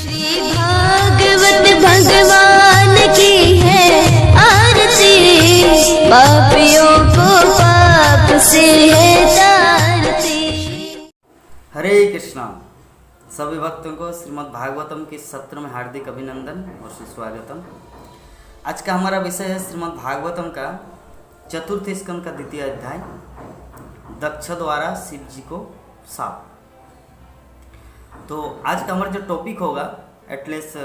श्री भागवत भगवान की है आरती, पापियों को पाप से है तारती। हरे कृष्णा। सभी भक्तों को श्रीमद् भागवतम के सत्र में हार्दिक अभिनंदन और सुस्वागतम। आज का हमारा विषय है श्रीमद् भागवतम का चतुर्थ स्कंद का द्वितीय अध्याय, दक्ष द्वारा शिव जी को शाप। तो आज का हमारा जो टॉपिक होगा एटलीस्ट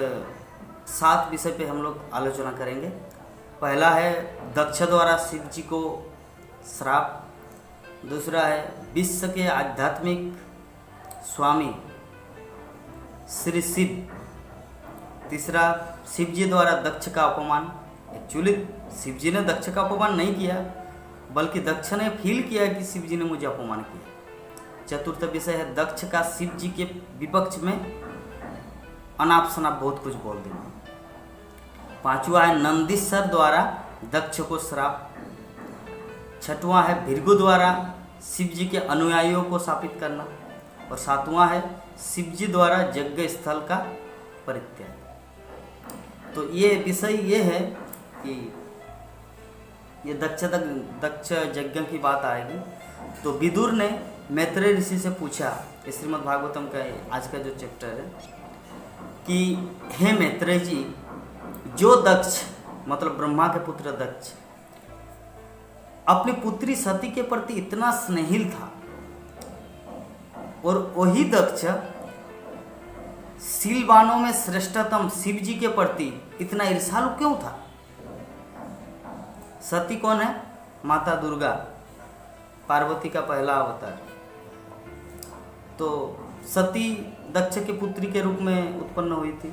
7 विषय पे हम लोग आलोचना करेंगे। पहला है दक्ष द्वारा शिव जी को श्राप, दूसरा है विश्व के आध्यात्मिक स्वामी श्री शिव, तीसरा शिव जी द्वारा दक्ष का अपमान। एक्चुअली शिव जी ने दक्ष का अपमान नहीं किया, बल्कि दक्ष ने फील किया कि शिव जी ने मुझे अपमान किया। चतुर्थ विषय है दक्ष का शिव जी के विपक्ष में अनाप शनाप बहुत कुछ बोल देना। पांचवा है नंदीश्वर द्वारा दक्ष को श्राप। छठवां है भृगु द्वारा शिव जी के अनुयायियों को शापित करना। और सातवां है शिव जी द्वारा यज्ञ स्थल का परित्याग। तो ये विषय ये है कि ये दक्ष यज्ञ की बात आएगी। तो विदुर ने मैत्रेय ऋषि से पूछा, श्रीमद् भागवतम का आज का जो चैप्टर है, कि हे मैत्रेय जी, जो दक्ष मतलब ब्रह्मा के पुत्र दक्ष अपनी पुत्री सती के प्रति इतना स्नेहिल था, और वही दक्ष शीलवानों में श्रेष्ठतम शिव जी के प्रति इतना ईर्ष्यालु क्यों था? सती कौन है? माता दुर्गा, पार्वती का पहला अवतार। तो सती दक्ष के पुत्री के रूप में उत्पन्न हुई थी,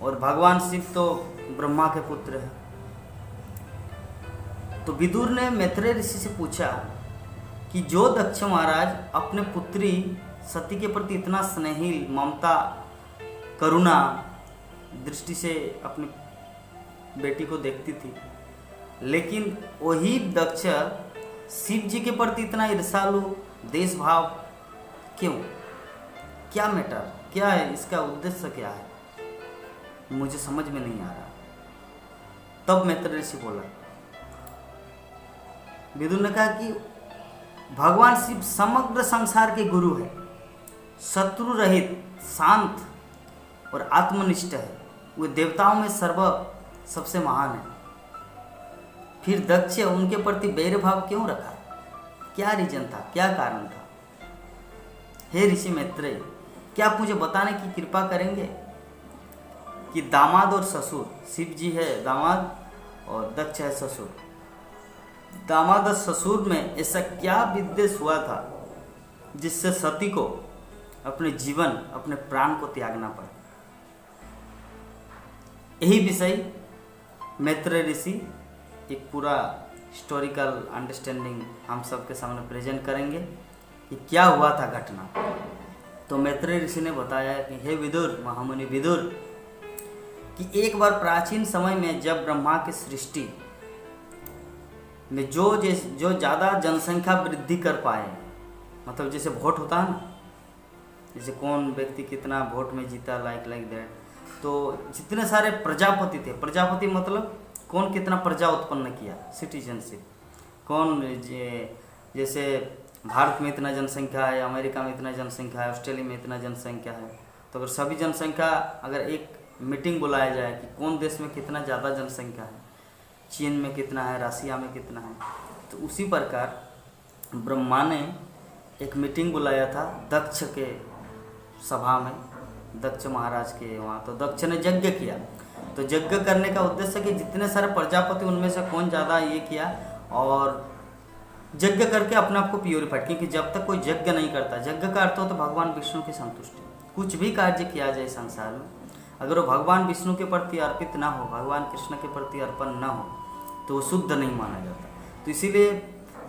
और भगवान शिव तो ब्रह्मा के पुत्र हैं। तो विदुर ने मैत्रेय ऋषि से पूछा कि जो दक्ष महाराज अपने पुत्री सती के प्रति इतना स्नेहिल, ममता, करुणा दृष्टि से अपनी बेटी को देखती थी, लेकिन वही दक्ष शिव जी के प्रति इतना ईर्ष्यालु, देशभाव क्यों? क्या मैटर, क्या है इसका उद्देश्य, क्या है? मुझे समझ में नहीं आ रहा। तब मैत्रेय ऋषि बोला, विदुर ने कहा कि भगवान शिव समग्र संसार के गुरु है, शत्रु रहित, शांत और आत्मनिष्ठ है। वे देवताओं में सबसे महान है। फिर दक्ष उनके प्रति बैरभाव क्यों रखा? क्या रीजन था, क्या कारण था? हे ऋषि मैत्रेय, क्या आप मुझे बताने की कृपा करेंगे कि दामाद और ससुर, शिव जी है दामाद और दक्ष है ससुर, दामाद और ससुर में ऐसा क्या विद्वेष हुआ था जिससे सती को अपने जीवन, अपने प्राण को त्यागना पड़ा? यही विषय मैत्रेय ऋषि एक पूरा हिस्टोरिकल अंडरस्टैंडिंग हम सबके सामने प्रेजेंट करेंगे कि क्या हुआ था घटना। तो मैत्रेय ऋषि ने बताया कि हे विदुर, महामुनि विदुर, कि एक बार प्राचीन समय में जब ब्रह्मा की सृष्टि में जो ज़्यादा जनसंख्या वृद्धि कर पाए, मतलब जैसे वोट होता है ना, जैसे कौन व्यक्ति कितना वोट में जीता, लाइक दैट। तो जितने सारे प्रजापति थे, प्रजापति मतलब कौन कितना प्रजा उत्पन्न किया, सिटीजनशिप, कौन जैसे भारत में इतना जनसंख्या है, अमेरिका में इतना जनसंख्या है, ऑस्ट्रेलिया में इतना जनसंख्या है। तो अगर सभी जनसंख्या, अगर एक मीटिंग बुलाया जाए कि कौन देश में कितना ज़्यादा जनसंख्या है, चीन में कितना है, रसिया में कितना है, तो उसी प्रकार ब्रह्मा ने एक मीटिंग बुलाया था दक्ष के सभा में, दक्ष महाराज के वहाँ। तो दक्ष ने यज्ञ किया। तो यज्ञ करने का उद्देश्य कि जितने सारे प्रजापति उनमें से कौन ज़्यादा ये किया, और यज्ञ करके अपने आप को प्योरीफाइड, क्योंकि जब तक कोई यज्ञ नहीं करता, यज्ञ का अर्थ हो तो भगवान विष्णु की संतुष्टि। कुछ भी कार्य किया जाए संसार में, अगर वो भगवान विष्णु के प्रति अर्पित ना हो, भगवान कृष्ण के प्रति अर्पण ना हो, तो वो शुद्ध नहीं माना जाता। तो इसीलिए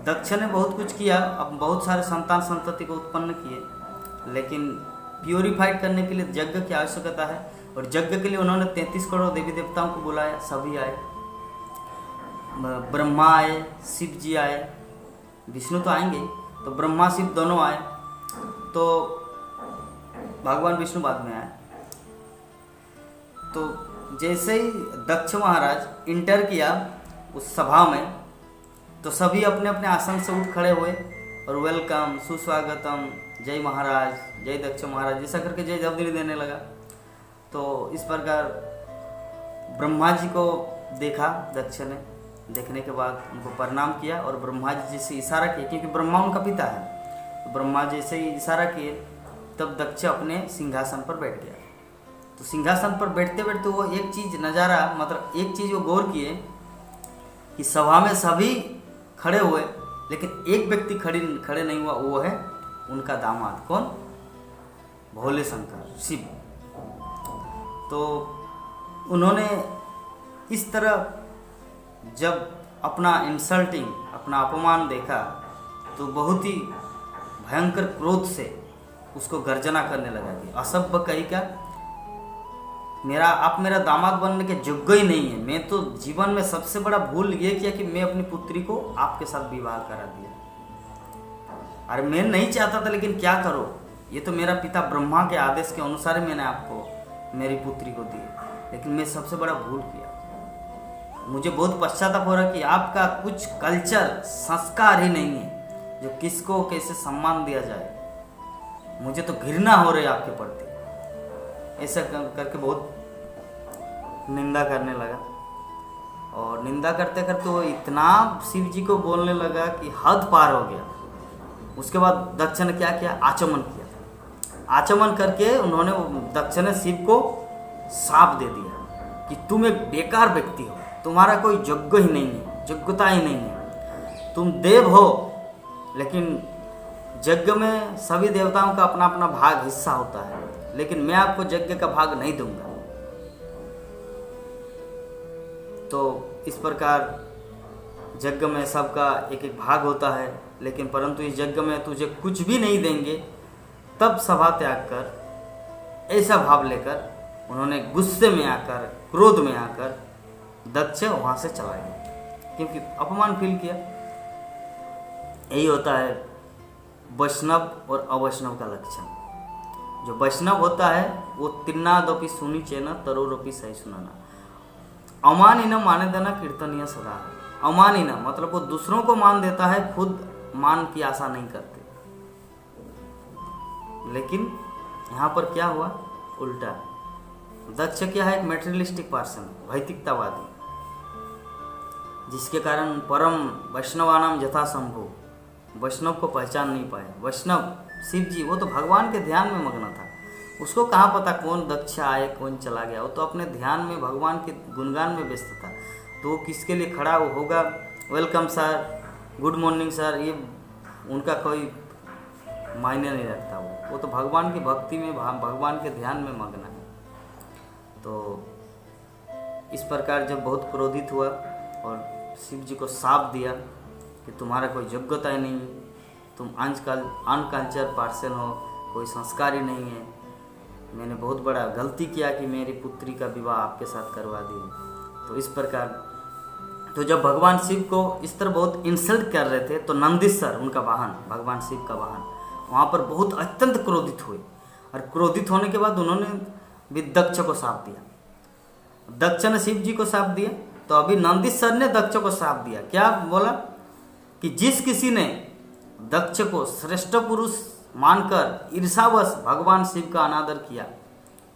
दक्ष ने बहुत कुछ किया, अब बहुत सारे संतान संतति को उत्पन्न किए, लेकिन प्योरीफाइड करने के लिए यज्ञ की आवश्यकता है। और यज्ञ के लिए उन्होंने 33 करोड़ देवी देवताओं को बुलाया, सभी आए, ब्रह्मा आए, शिव जी आए, विष्णु तो आएंगे, तो ब्रह्मा शिव दोनों आए, तो भगवान विष्णु बाद में आए। तो जैसे ही दक्ष महाराज इंटर किया उस सभा में, तो सभी अपने अपने आसन से उठ खड़े हुए और वेलकम, सुस्वागतम, जय महाराज, जय दक्ष महाराज, ऐसा करके जय जयध्वनि देने लगा। तो इस प्रकार ब्रह्मा जी को देखा दक्ष ने, देखने के बाद उनको प्रणाम किया और ब्रह्मा जी जैसे इशारा किए, क्योंकि ब्रह्मा उनका पिता है, तो ब्रह्मा जैसे ही इशारा किए तब दक्ष अपने सिंहासन पर बैठ गया। तो सिंहासन पर बैठते बैठते वो एक चीज़ नज़ारा, मतलब एक चीज़ वो गौर किए कि सभा में सभी खड़े हुए लेकिन एक व्यक्ति खड़े नहीं हुआ, वो है उनका दामाद। कौन? भोले शंकर, शिव। तो उन्होंने इस तरह जब अपना इंसल्टिंग, अपना अपमान देखा तो बहुत ही भयंकर क्रोध से उसको गर्जना करने लगा कि असभ्य कही का, आप मेरा दामाद बनने के योग्य ही नहीं है। मैं तो जीवन में सबसे बड़ा भूल ये किया कि मैं अपनी पुत्री को आपके साथ विवाह करा दिया। अरे मैं नहीं चाहता था, लेकिन क्या करो, ये तो मेरा पिता ब्रह्मा के आदेश के अनुसार मैंने आपको मेरी पुत्री को दी, लेकिन मैं सबसे बड़ा भूल किया। मुझे बहुत पश्चाताप हो रहा कि आपका कुछ कल्चर, संस्कार ही नहीं है जो किसको कैसे सम्मान दिया जाए। मुझे तो घृणा हो रही है आपके प्रति। ऐसा करके बहुत निंदा करने लगा, और निंदा करते करते वो इतना शिव जी को बोलने लगा कि हद पार हो गया। उसके बाद दक्ष ने क्या किया? आचमन किया। आचमन करके उन्होंने, दक्ष ने शिव को शाप दे दिया कि तुम एक बेकार व्यक्ति हो, तुम्हारा कोई योग्य ही नहीं है, योग्यता ही नहीं है, तुम देव हो, लेकिन यज्ञ में सभी देवताओं का अपना अपना भाग, हिस्सा होता है, लेकिन मैं आपको यज्ञ का भाग नहीं दूंगा। तो इस प्रकार यज्ञ में सबका एक एक भाग होता है, लेकिन परंतु इस यज्ञ में तुझे कुछ भी नहीं देंगे। तब सभा त्याग कर, ऐसा भाव लेकर उन्होंने गुस्से में आकर, क्रोध में आकर दक्ष वहां से चला गया, क्योंकि अपमान फील किया। यही होता है वैष्णव और अवैष्णव का लक्षण। जो वैष्णव होता है वो तिन्नादपि सुनी चेना तरोरपि सही सुनाना। अमानिना माने देना कीर्तनीय सदा है। अमानिना मतलब वो दूसरों को मान देता है, खुद मान की आशा नहीं करते। लेकिन यहाँ पर क्या हुआ? उल्टा। दक्ष क्या है? एक मेटेरियलिस्टिक पर्सन, भौतिकतावादी, जिसके कारण परम वैष्णवानाम यथा संभव, वैष्णव को पहचान नहीं पाए। वैष्णव शिव जी, वो तो भगवान के ध्यान में मग्न था। उसको कहाँ पता कौन दक्ष आए कौन चला गया, वो तो अपने ध्यान में, भगवान के गुणगान में व्यस्त था। तो वो किसके लिए खड़ा होगा? Welcome sir, good morning sir, ये उनका कोई मायने नहीं रखता। वो तो भगवान की भक्ति में, भगवान के ध्यान में मग्न है। तो इस प्रकार जब बहुत क्रोधित हुआ और शिव जी को शाप दिया कि तुम्हारा कोई योग्यता ही नहीं है, तुम अनकल्चर पर्सन हो, कोई संस्कार ही नहीं है, मैंने बहुत बड़ा गलती किया कि मेरी पुत्री का विवाह आपके साथ करवा दिया। तो इस प्रकार, तो जब भगवान शिव को इस तरह बहुत इंसल्ट कर रहे थे, तो नंदीश्वर, उनका वाहन, भगवान शिव का वाहन, वहाँ पर बहुत अत्यंत क्रोधित हुए। और क्रोधित होने के बाद उन्होंने भी दक्ष को शाप दिया। दक्ष ने शिव जी को शाप दिया, तो अभी नंदीश्वर ने दक्ष को शाप दिया। क्या बोला? कि जिस किसी ने दक्ष को श्रेष्ठ पुरुष मानकर ईर्षावश भगवान शिव का अनादर किया,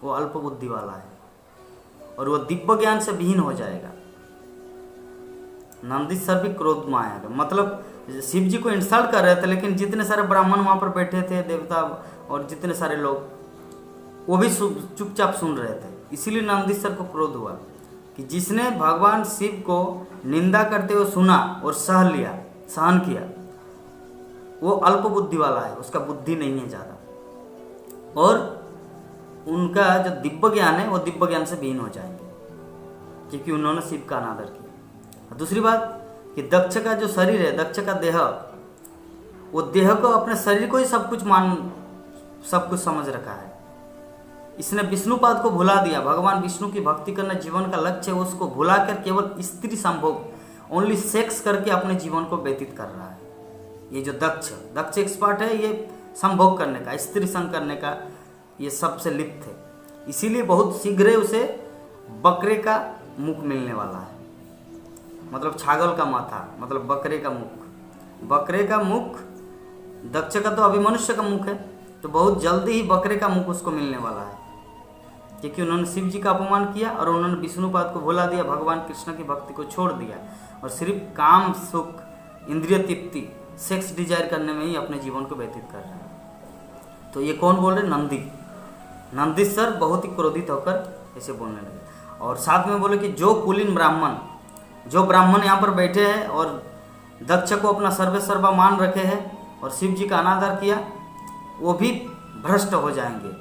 वो अल्प बुद्धि वाला है और वो दिव्य ज्ञान से विहीन हो जाएगा। नंदीश्वर भी क्रोध में आया। मतलब शिव जी को इंसल्ट कर रहे थे, लेकिन जितने सारे ब्राह्मण वहाँ पर बैठे थे, देवता और जितने सारे लोग, वो भी चुपचाप सुन रहे थे। इसीलिए नंदीश्वर को क्रोध हुआ कि जिसने भगवान शिव को निंदा करते हुए सुना और सहन किया, वो अल्प बुद्धि वाला है, उसका बुद्धि नहीं है ज़्यादा, और उनका जो दिव्य ज्ञान है वो दिव्य ज्ञान से विहीन हो जाएंगे, क्योंकि उन्होंने शिव का अनादर किया। दूसरी बात कि दक्ष का जो शरीर है, दक्ष का देह, वो देह को, अपने शरीर को ही सब कुछ समझ रखा है। इसने विष्णुपाद को भुला दिया। भगवान विष्णु की भक्ति करना जीवन का लक्ष्य है, उसको भुलाकर केवल स्त्री संभोग, ओनली सेक्स करके अपने जीवन को व्यतीत कर रहा है। ये जो दक्ष एक्सपर्ट है, ये संभोग करने का, स्त्री संग करने का, ये सबसे लिप्त है। इसीलिए बहुत शीघ्र उसे बकरे का मुख मिलने वाला है, मतलब छागल का माथा मतलब बकरे का मुख। बकरे का मुख, दक्ष का तो अभी मनुष्य का मुख है, तो बहुत जल्दी ही बकरे का मुख उसको मिलने वाला है, क्योंकि उन्होंने शिव जी का अपमान किया और उन्होंने विष्णुपाद को भुला दिया, भगवान कृष्ण की भक्ति को छोड़ दिया और सिर्फ काम सुख इंद्रिय तृप्ति सेक्स डिजायर करने में ही अपने जीवन को व्यतीत कर रहे हैं। तो ये कौन बोल रहे? नंदी। नंदीश्वर बहुत ही क्रोधित होकर ऐसे बोलने लगे और साथ में बोले कि जो कुलीन ब्राह्मण, जो ब्राह्मण यहाँ पर बैठे हैं और दक्ष को अपना सर्वे सर्वा मान रखे हैं और शिव जी का अनादर किया, वो भी भ्रष्ट हो जाएंगे।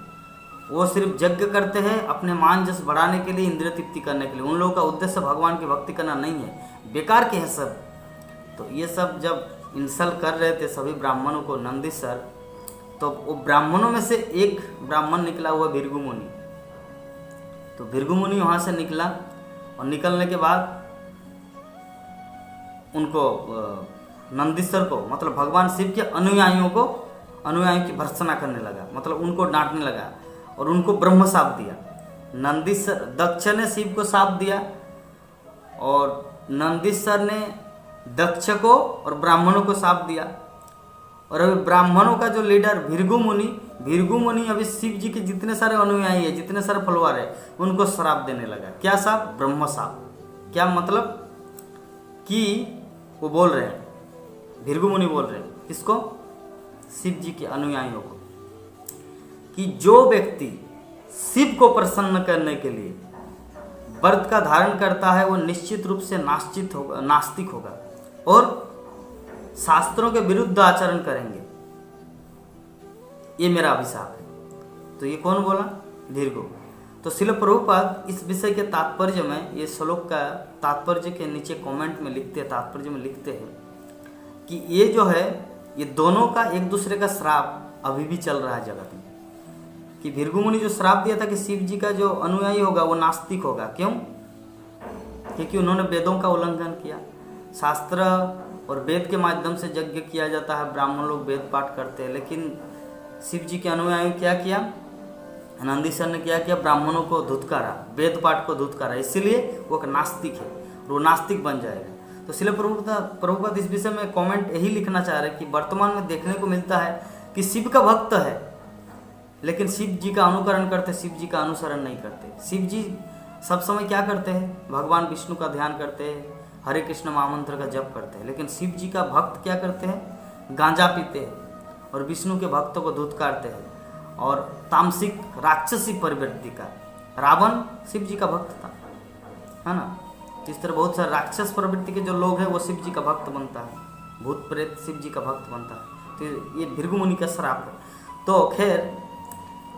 वो सिर्फ यज्ञ करते हैं अपने मान जस बढ़ाने के लिए, इंद्रिय तृप्ति करने के लिए। उन लोगों का उद्देश्य भगवान की भक्ति करना नहीं है, बेकार के हैं सब। तो ये सब जब इंसल्ट कर रहे थे सभी ब्राह्मणों को नंदीश्वर, तो वो ब्राह्मणों में से एक ब्राह्मण निकला हुआ भृगु मुनि। तो भृगु मुनि वहाँ से निकला और निकलने के बाद उनको नंदीश्वर को मतलब भगवान शिव के अनुयायियों की भर्त्सना करने लगा, मतलब उनको डांटने लगा और उनको ब्रह्म शाप दिया। नंदीश्वर, दक्ष ने शिव को शाप दिया और नंदीश्वर ने दक्ष को और ब्राह्मणों को शाप दिया। और अभी ब्राह्मणों का जो लीडर भृगु मुनि अभी शिव जी के जितने सारे अनुयायी है, जितने सारे फॉलोअर है, उनको श्राप देने लगा। क्या शाप? ब्रह्म शाप। क्या मतलब कि वो बोल रहे हैं, भृगु मुनि बोल रहे हैं किसको? शिव जी के अनुयायियों को, कि जो व्यक्ति शिव को प्रसन्न करने के लिए व्रत का धारण करता है वो निश्चित रूप से नास्तिक होगा और शास्त्रों के विरुद्ध आचरण करेंगे, ये मेरा अभिशाप है। तो ये कौन बोला? भृगु। तो श्रील प्रभुपाद इस विषय के तात्पर्य में, ये श्लोक का तात्पर्य के नीचे कमेंट में लिखते हैं, तात्पर्य में लिखते हैं कि ये जो है, ये दोनों का एक दूसरे का श्राप अभी भी चल रहा है जगत में। कि भृगु मुनि जो श्राप दिया था कि शिव जी का जो अनुयायी होगा वो नास्तिक होगा। क्यों? क्योंकि उन्होंने वेदों का उल्लंघन किया। शास्त्र और वेद के माध्यम से यज्ञ किया जाता है, ब्राह्मण लोग वेद पाठ करते हैं, लेकिन शिव जी के अनुयायी क्या किया? नंदीश्वर ने क्या किया? ब्राह्मणों को धुतकारा, वेद पाठ को धुतकारा, इसीलिए वो एक नास्तिक है, वो नास्तिक बन जाएगा। तो इसलिए प्रभुपाद इस विषय में कमेंट यही लिखना चाह रहे हैं कि वर्तमान में देखने को मिलता है कि शिव का भक्त है लेकिन शिव जी का अनुकरण करते, शिव जी का अनुसरण नहीं करते। शिव जी सब समय क्या करते हैं? भगवान विष्णु का ध्यान करते हैं, हरे कृष्ण महामंत्र का जप करते हैं। लेकिन शिव जी का भक्त क्या करते हैं? गांजा पीते हैं और विष्णु के भक्तों को धुतकारते हैं और तामसिक राक्षसी प्रवृत्ति का। रावण शिव जी का भक्त था, है ना। इस तरह बहुत सारे राक्षस प्रवृत्ति के जो लोग हैं वो शिव जी का भक्त बनता है, भूत प्रेत शिव जी का भक्त बनता है। तो ये भृगु मुनि का श्राप है। तो खैर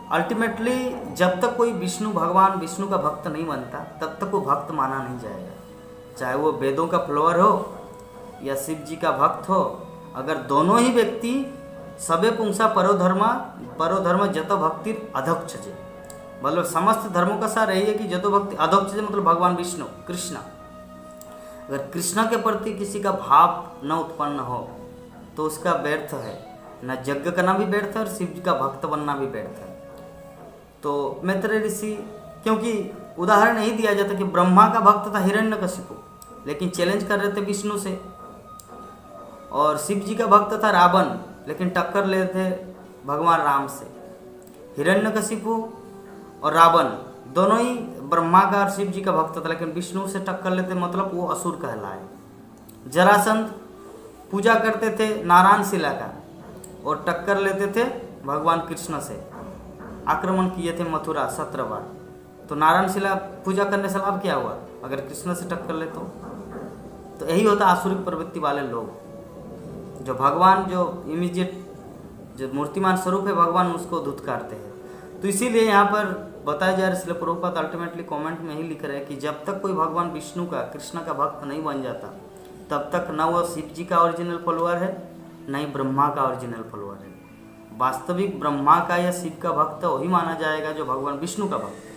अल्टीमेटली जब तक कोई भगवान विष्णु का भक्त नहीं बनता तब तक वो भक्त माना नहीं जाएगा, चाहे वो वेदों का फ्लोअर हो या शिव जी का भक्त हो। अगर दोनों ही व्यक्ति सबे पुंसा परोधर्म जतो भक्ति अधोक्षजे, मतलब समस्त धर्मों का सार यही है कि जतो भक्ति अधोक्षजे मतलब भगवान विष्णु कृष्ण। अगर कृष्ण के प्रति किसी का भाव न उत्पन्न हो तो उसका व्यर्थ है, न यज्ञ करना भी व्यर्थ है और शिव जी का भक्त बनना भी व्यर्थ है। तो मैत्रेय ऋषि, क्योंकि उदाहरण नहीं दिया जाता कि ब्रह्मा का भक्त था हिरण्यकशिपु, लेकिन चैलेंज कर रहे थे विष्णु से, और शिव जी का भक्त था रावण, लेकिन टक्कर ले थे भगवान राम से। हिरण्यकशिपु और रावण दोनों ही ब्रह्मा का और शिव जी का भक्त था, लेकिन विष्णु से टक्कर लेते मतलब वो असुर कहलाए। जरासंध पूजा करते थे नारायण शिला का और टक्कर लेते थे भगवान कृष्ण से, आक्रमण किए थे मथुरा 17 बार। तो नारायण शिला पूजा करने से लाभ क्या हुआ? अगर कृष्ण से टक्कर ले तो यही होता आसुरिक प्रवृत्ति वाले लोग, जो भगवान जो इमीडिएट जो मूर्तिमान स्वरूप है भगवान उसको धुतकारते हैं। तो इसीलिए यहाँ पर बताया जा रहा है, इसलिए प्रभुपाद अल्टीमेटली कमेंट में ही लिख रहे हैं कि जब तक कोई भगवान विष्णु का कृष्ण का भक्त नहीं बन जाता तब तक न वो शिव जी का ओरिजिनल फॉलोअर है न ही ब्रह्मा का ओरिजिनल फॉलोअर है। वास्तविक ब्रह्मा का या शिव का भक्त वही माना जाएगा जो भगवान विष्णु का भक्त है,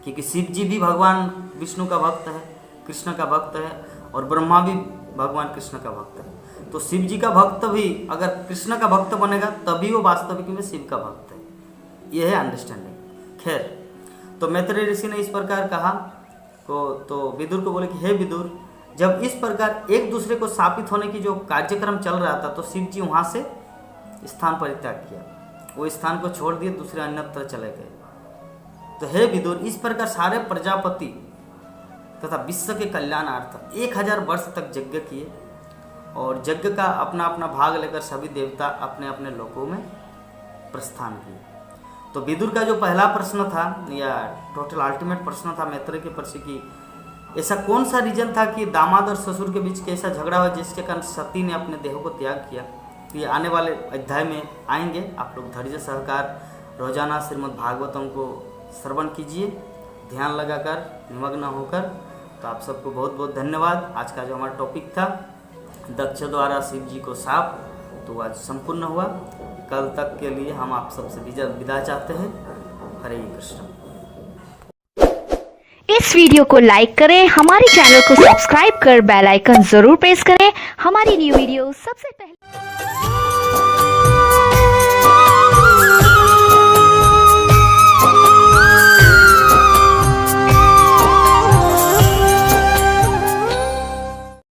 क्योंकि शिव जी भी भगवान विष्णु का भक्त है, कृष्ण का भक्त है, और ब्रह्मा भी भगवान कृष्ण का भक्त है। तो शिव जी का भक्त भी अगर कृष्ण का भक्त बनेगा तभी वो वास्तविक में शिव का भक्त है। यह है अंडरस्टैंडिंग। खैर, तो मैत्रेय ऋषि ने इस प्रकार कहा तो विदुर को बोले कि हे विदुर, जब इस प्रकार एक दूसरे को शापित होने की जो कार्यक्रम चल रहा था तो शिव जी वहाँ से स्थान परित्याग किया, वो स्थान को छोड़ दिए, दूसरे अन्यत्र चले गए। तो हे विदुर, इस प्रकार सारे प्रजापति तथा विश्व के कल्याणार्थ 1000 वर्ष तक यज्ञ किए और यज्ञ का अपना अपना भाग लेकर सभी देवता अपने अपने लोकों में प्रस्थान किए। तो विदुर का जो पहला प्रश्न था या टोटल अल्टीमेट प्रश्न था मैत्रेय के प्रति कि ऐसा कौन सा रीजन था कि दामाद और ससुर के बीच कैसा झगड़ा हुआ जिसके कारण सती ने अपने देह को त्याग किया। तो ये आने वाले अध्याय में आएंगे। आप लोग धैर्य सहकार रोजाना श्रीमद् भागवतम को श्रवण कीजिए, ध्यान लगाकर, निमग्न होकर। तो आप सबको बहुत बहुत धन्यवाद। आज का जो हमारा टॉपिक था दक्ष द्वारा शिव जी को शाप, तो आज संपूर्ण हुआ। कल तक के लिए हम आप सबसे विदा चाहते हैं। हरे कृष्ण। इस वीडियो को लाइक करें, हमारे चैनल को सब्सक्राइब कर बेल आइकन जरूर प्रेस करें हमारी न्यू वीडियो सबसे पहले